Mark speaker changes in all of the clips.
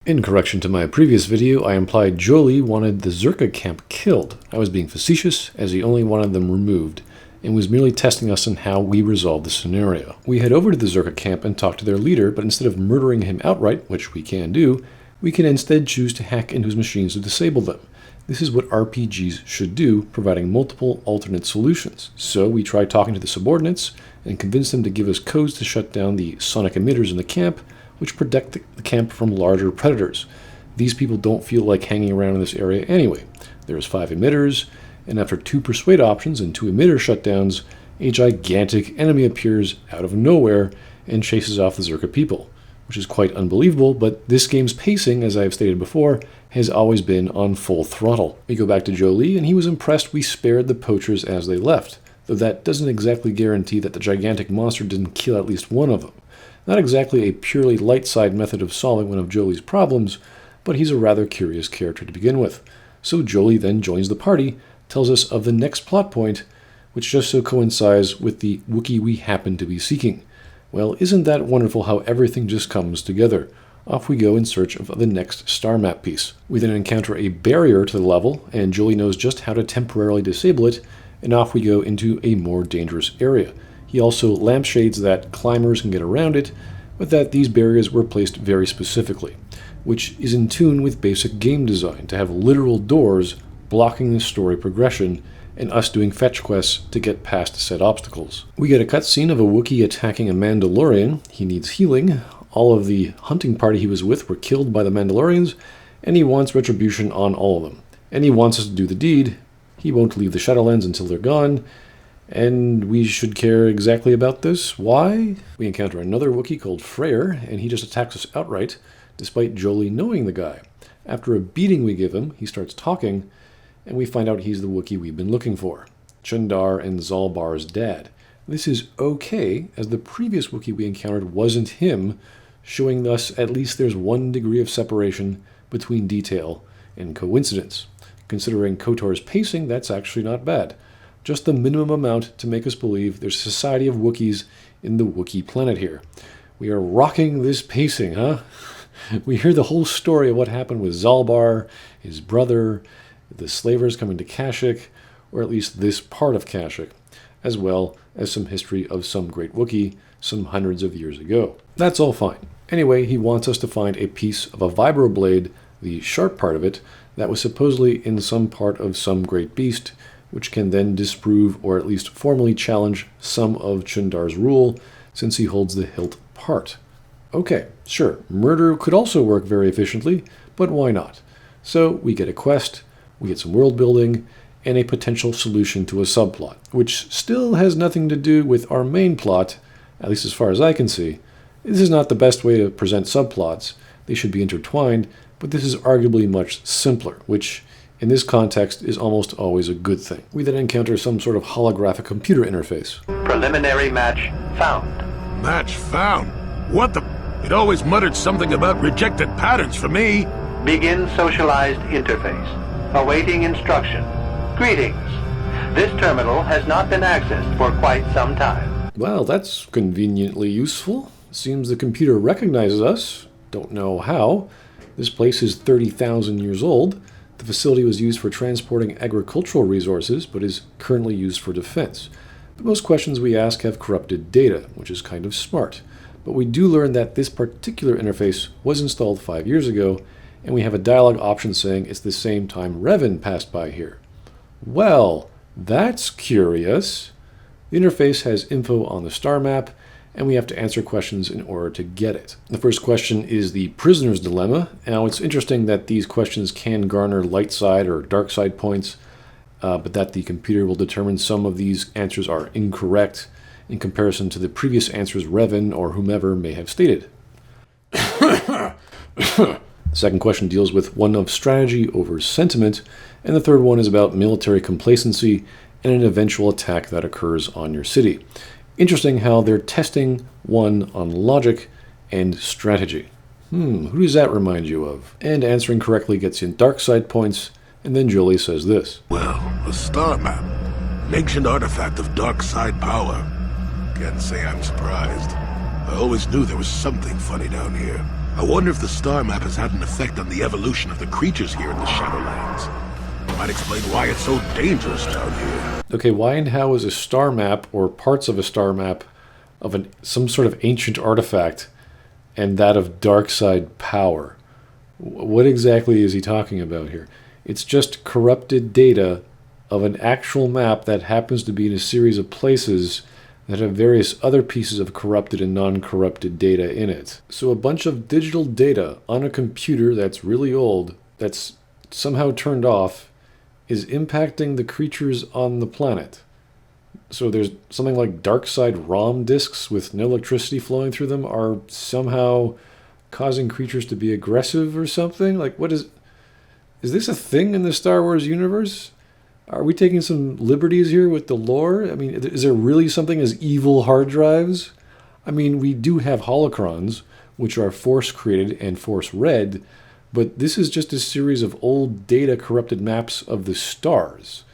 Speaker 1: In correction to my previous video, I implied Jolee wanted the Zerka camp killed. I was being facetious, as he only wanted them removed, and was merely testing us on how we resolve the scenario. We head over to the Zerka camp and talk to their leader, but instead of murdering him outright, which we can do, we can instead choose to hack into his machines to disable them. This is what RPGs should do, providing multiple alternate solutions. So we try talking to the subordinates and convince them to give us codes to shut down the sonic emitters in the camp, which protect the camp from larger predators. These people don't feel like hanging around in this area anyway. There's 5 emitters, and after 2 persuade options and 2 emitter shutdowns, a gigantic enemy appears out of nowhere and chases off the Zerka people, which is quite unbelievable, but this game's pacing, as I have stated before, has always been on full throttle. We go back to Jolee, and he was impressed we spared the poachers as they left, though that doesn't exactly guarantee that the gigantic monster didn't kill at least one of them. Not exactly a purely light side method of solving one of Jolee's problems, but he's a rather curious character to begin with. So Jolee then joins the party, tells us of the next plot point, which just so coincides with the wookie we happen to be seeking. Well, isn't that wonderful how everything just comes together? Off we go in search of the next star map piece. We then encounter a barrier to the level, and Jolee knows just how to temporarily disable it, and off we go into a more dangerous area. He also lampshades that climbers can get around it, but that these barriers were placed very specifically, which is in tune with basic game design, to have literal doors blocking the story progression and us doing fetch quests to get past said obstacles. We get a cutscene of a Wookiee attacking a Mandalorian. He needs healing. All of the hunting party he was with were killed by the Mandalorians, and he wants retribution on all of them. And he wants us to do the deed. He won't leave the Shadowlands until they're gone. And we should care exactly about this. Why? We encounter another Wookiee called Freyr, and he just attacks us outright, despite Jolee knowing the guy. After a beating we give him, he starts talking, and we find out he's the Wookiee we've been looking for, Chundar and Zalbaar's dad. This is okay, as the previous Wookiee we encountered wasn't him, showing us at least there's 1 degree of separation between detail and coincidence. Considering KOTOR's pacing, that's actually not bad. Just the minimum amount to make us believe there's a society of Wookiees in the Wookiee planet here. We are rocking this pacing, huh? We hear the whole story of what happened with Zalbaar, his brother, the slavers coming to Kashyyyk, or at least this part of Kashyyyk, as well as some history of some great Wookiee some hundreds of years ago. That's all fine. Anyway, he wants us to find a piece of a vibroblade, the sharp part of it, that was supposedly in some part of some great beast, which can then disprove or at least formally challenge some of Chundar's rule, since he holds the hilt part. Okay, sure, murder could also work very efficiently, but why not? So we get a quest, we get some world building, and a potential solution to a subplot, which still has nothing to do with our main plot, at least as far as I can see. This is not the best way to present subplots. They should be intertwined, but this is arguably much simpler, which in this context is almost always a good thing. We then encounter some sort of holographic computer interface.
Speaker 2: Preliminary match found.
Speaker 3: Match found? What the? It always muttered something about rejected patterns for me.
Speaker 2: Begin socialized interface. Awaiting instruction. Greetings. This terminal has not been accessed for quite some time.
Speaker 1: Well, that's conveniently useful. Seems the computer recognizes us. Don't know how. This place is 30,000 years old. The facility was used for transporting agricultural resources, but is currently used for defense. The most questions we ask have corrupted data, which is kind of smart. But we do learn that this particular interface was installed 5 years ago, and we have a dialogue option saying it's the same time Revan passed by here. Well, that's curious. The interface has info on the star map, and we have to answer questions in order to get it. The first question is the prisoner's dilemma. Now, it's interesting that these questions can garner light side or dark side points, but that the computer will determine some of these answers are incorrect in comparison to the previous answers Revan or whomever may have stated. The second question deals with one of strategy over sentiment, and the third one is about military complacency and an eventual attack that occurs on your city. Interesting how they're testing one on logic and strategy. Who does that remind you of? And answering correctly gets you dark side points, and then Jolee says this.
Speaker 3: Well, a star map. An ancient artifact of dark side power. Can't say I'm surprised. I always knew there was something funny down here. I wonder if the star map has had an effect on the evolution of the creatures here in the Shadowlands. Might explain why it's so dangerous down here.
Speaker 1: Okay, why and how is a star map or parts of a star map of some sort of ancient artifact and that of dark side power? What exactly is he talking about here? It's just corrupted data of an actual map that happens to be in a series of places that have various other pieces of corrupted and non-corrupted data in it. So a bunch of digital data on a computer that's really old, that's somehow turned off, is impacting the creatures on the planet. So there's something like dark side ROM disks with no electricity flowing through them are somehow causing creatures to be aggressive or something? Like, what is this a thing in the Star Wars universe? Are we taking some liberties here with the lore? I mean, is there really something as evil hard drives? I mean, we do have holocrons, which are Force created and Force read, but this is just a series of old data corrupted maps of the stars.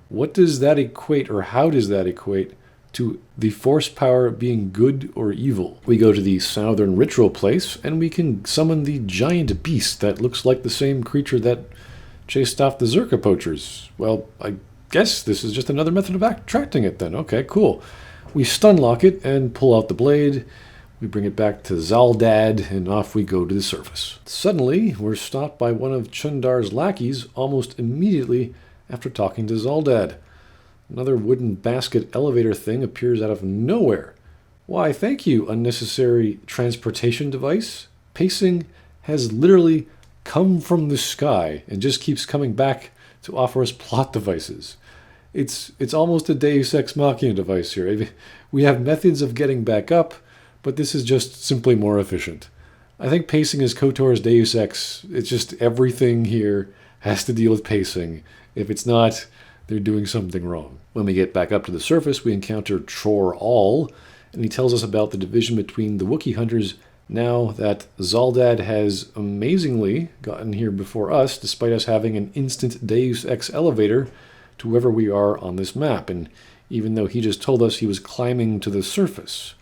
Speaker 1: What does that equate, or how does that equate to the Force power being good or evil? We go to the southern ritual place, and we can summon the giant beast that looks like the same creature that chased off the Zerka poachers. Well, I guess this is just another method of attracting it then. Okay, cool. We stunlock it and pull out the blade. We bring it back to ZalDad, and off we go to the surface. Suddenly, we're stopped by one of Chundar's lackeys almost immediately after talking to ZalDad. Another wooden basket elevator thing appears out of nowhere. Why, thank you, unnecessary transportation device. Pacing has literally come from the sky and just keeps coming back to offer us plot devices. It's almost a deus ex machina device here. We have methods of getting back up, but this is just simply more efficient. I think pacing is KOTOR's deus ex. It's just everything here has to deal with pacing. If it's not, they're doing something wrong. When we get back up to the surface, we encounter Chor All, and he tells us about the division between the Wookiee hunters now that ZalDad has amazingly gotten here before us, despite us having an instant deus ex elevator to wherever we are on this map. And even though he just told us he was climbing to the surface,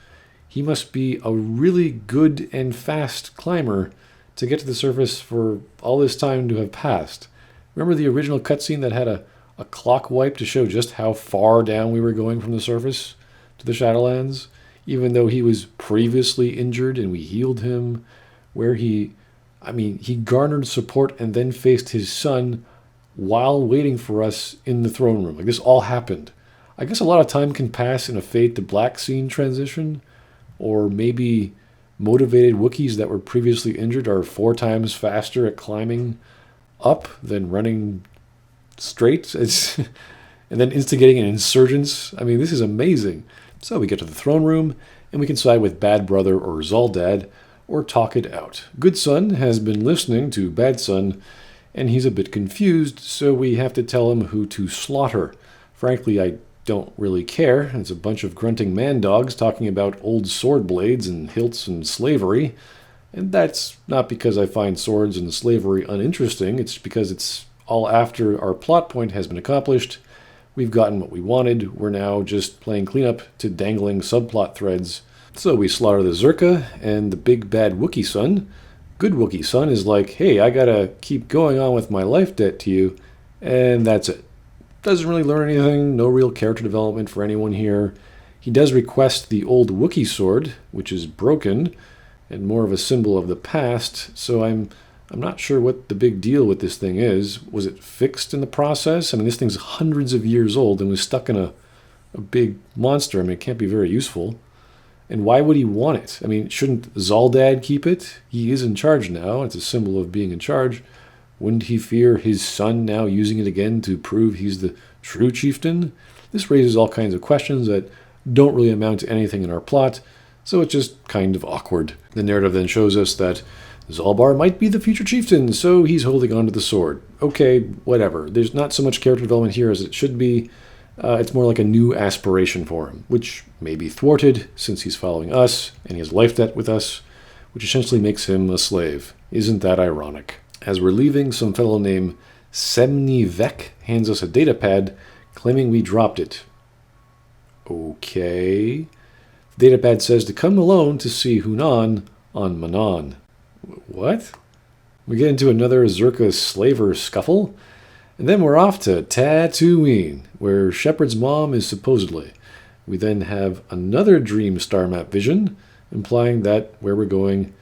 Speaker 1: he must be a really good and fast climber to get to the surface for all this time to have passed. Remember the original cutscene that had a clock wipe to show just how far down we were going from the surface to the Shadowlands? Even though he was previously injured and we healed him, where he garnered support and then faced his son while waiting for us in the throne room. Like, this all happened. I guess a lot of time can pass in a fade to black scene transition, or maybe motivated Wookiees that were previously injured are 4 times faster at climbing up than running straight. And then instigating an insurgence. I mean, this is amazing. So we get to the throne room, and we can side with Bad Brother or ZalDad, or talk it out. Good Son has been listening to Bad Son, and he's a bit confused, so we have to tell him who to slaughter. Frankly, I don't really care. It's a bunch of grunting man-dogs talking about old sword blades and hilts and slavery, and that's not because I find swords and slavery uninteresting. It's because it's all after our plot point has been accomplished. We've gotten what we wanted. We're now just playing cleanup to dangling subplot threads. So we slaughter the Zerka, and the big bad Wookiee son, good Wookiee son, is like, hey, I gotta keep going on with my life debt to you, and that's it. Doesn't really learn anything, no real character development for anyone here. He does request the old Wookiee sword, which is broken, and more of a symbol of the past, so I'm not sure what the big deal with this thing is. Was it fixed in the process? I mean, this thing's hundreds of years old and was stuck in a big monster. I mean, it can't be very useful. And why would he want it? I mean, shouldn't ZalDad keep it? He is in charge now. It's a symbol of being in charge. Wouldn't he fear his son now using it again to prove he's the true chieftain? This raises all kinds of questions that don't really amount to anything in our plot, so it's just kind of awkward. The narrative then shows us that Zalbaar might be the future chieftain, so he's holding onto the sword. Okay, whatever. There's not so much character development here as it should be. It's more like a new aspiration for him, which may be thwarted since he's following us and he has life debt with us, which essentially makes him a slave. Isn't that ironic? As we're leaving, some fellow named Semni Vek hands us a datapad claiming we dropped it. Okay. The datapad says to come alone to see Hunan on Manon. What? We get into another Zerka slaver scuffle, and then we're off to Tatooine, where Shepard's mom is supposedly. We then have another dream star map vision, implying that where we're going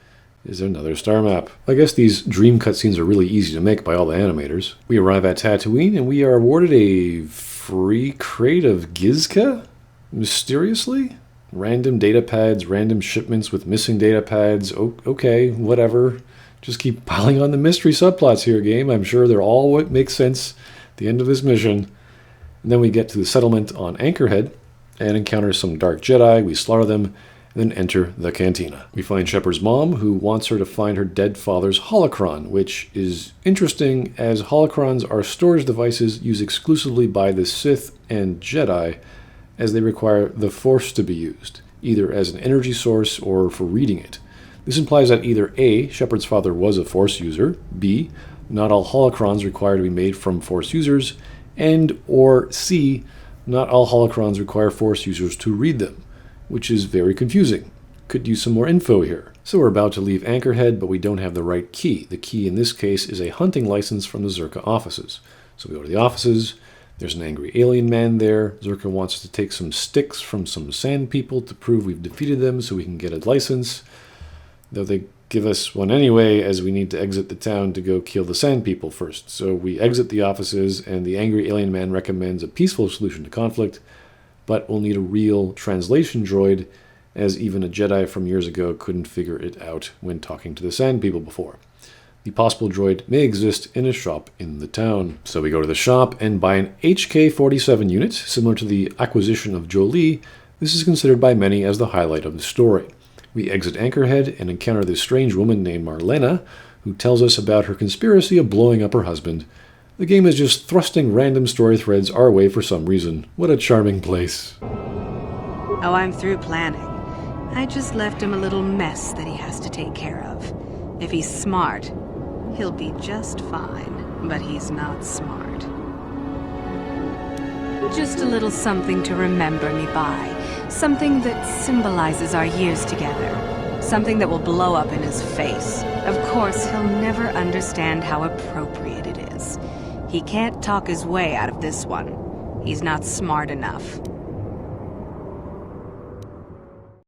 Speaker 1: is another star map. I guess these dream cutscenes are really easy to make by all the animators. We arrive at Tatooine, and we are awarded a free crate of Gizka? Mysteriously? Random data pads, random shipments with missing data pads. Okay, whatever. Just keep piling on the mystery subplots here, game. I'm sure they're all what makes sense at the end of this mission. And then we get to the settlement on Anchorhead and encounter some dark Jedi. We slaughter them and then enter the cantina. We find Shepard's mom, who wants her to find her dead father's holocron, which is interesting as holocrons are storage devices used exclusively by the Sith and Jedi, as they require the Force to be used, either as an energy source or for reading it. This implies that either A, Shepard's father was a Force user, B, not all holocrons require to be made from Force users, and or C, not all holocrons require Force users to read them, which is very confusing. Could use some more info here. So we're about to leave Anchorhead, but we don't have the right key. The key in this case is a hunting license from the Zerka offices. So we go to the offices. There's an angry alien man there. Zerka wants us to take some sticks from some sand people to prove we've defeated them so we can get a license. Though they give us one anyway, as we need to exit the town to go kill the sand people first. So we exit the offices, and the angry alien man recommends a peaceful solution to conflict, but we'll need a real translation droid, as even a Jedi from years ago couldn't figure it out when talking to the sand people before. The possible droid may exist in a shop in the town. So we go to the shop and buy an HK-47 unit, similar to the acquisition of Jolee. This is considered by many as the highlight of the story. We exit Anchorhead and encounter this strange woman named Marlena, who tells us about her conspiracy of blowing up her husband. The game is just thrusting random story threads our way for some reason. What a charming place.
Speaker 4: Oh, I'm through planning. I just left him a little mess that he has to take care of. If he's smart, he'll be just fine, but he's not smart. Just a little something to remember me by. Something that symbolizes our years together. Something that will blow up in his face. Of course, he'll never understand how appropriate it is. He can't talk his way out of this one. He's not smart enough.